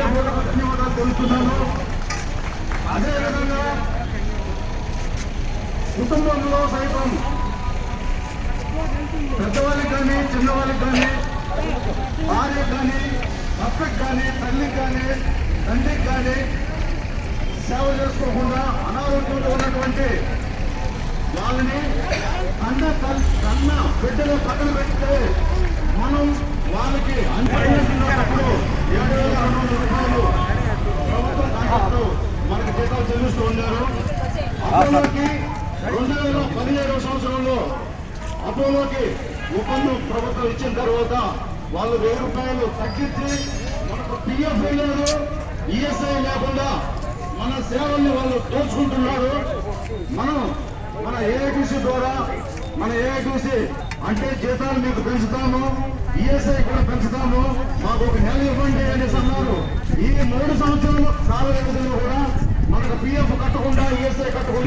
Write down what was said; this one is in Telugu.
ధన్యవాదాలు తెలుపుతున్నాను. అదేవిధంగా కుటుంబంలో సైతం పెద్దవాళ్ళకి కానీ చిన్నవాళ్ళకి కానీ భార్య కానీ భర్తకు కానీ తల్లికి కానీ తండ్రికి కానీ సేవ చేసుకోకుండా అనారోగ్యంతో ఉన్నటువంటి వాళ్ళని కన్న బిడ్డలు పక్కన పెడితే మనం వాళ్ళకి అందిస్తున్నప్పుడు 7,200 రూపాయలు ప్రభుత్వం కాంట్రాక్టు మనకు జీతాలు చెల్లిస్తూ ఉన్నారు. అపోలోకి 2017 సంవత్సరంలో అపోలోకి ఒప్పందం ప్రభుత్వం ఇచ్చిన తర్వాత వాళ్ళు 1000 రూపాయలు తగ్గించి మనకు పిఎఫ్ లేదు, ఈఎస్ఐ లేకుండా మన సేవల్ని వాళ్ళు దోచుకుంటున్నారు. మన ఏఐటీసీ ద్వారా మన ఏఐటీసీ అంటే జీతాలు మీకు పెంచుతాము, ఈఎస్ఐ కూడా పెంచుతాము, మాకు ఒక నెల ఇవ్వండి అనేసి అన్నారు. ఈ 3 సంవత్సరాలు కాల వ్యవధిలో కూడా మనకు పిఎఫ్ కట్టకుండా ఈఎస్ఐ కట్టకుండా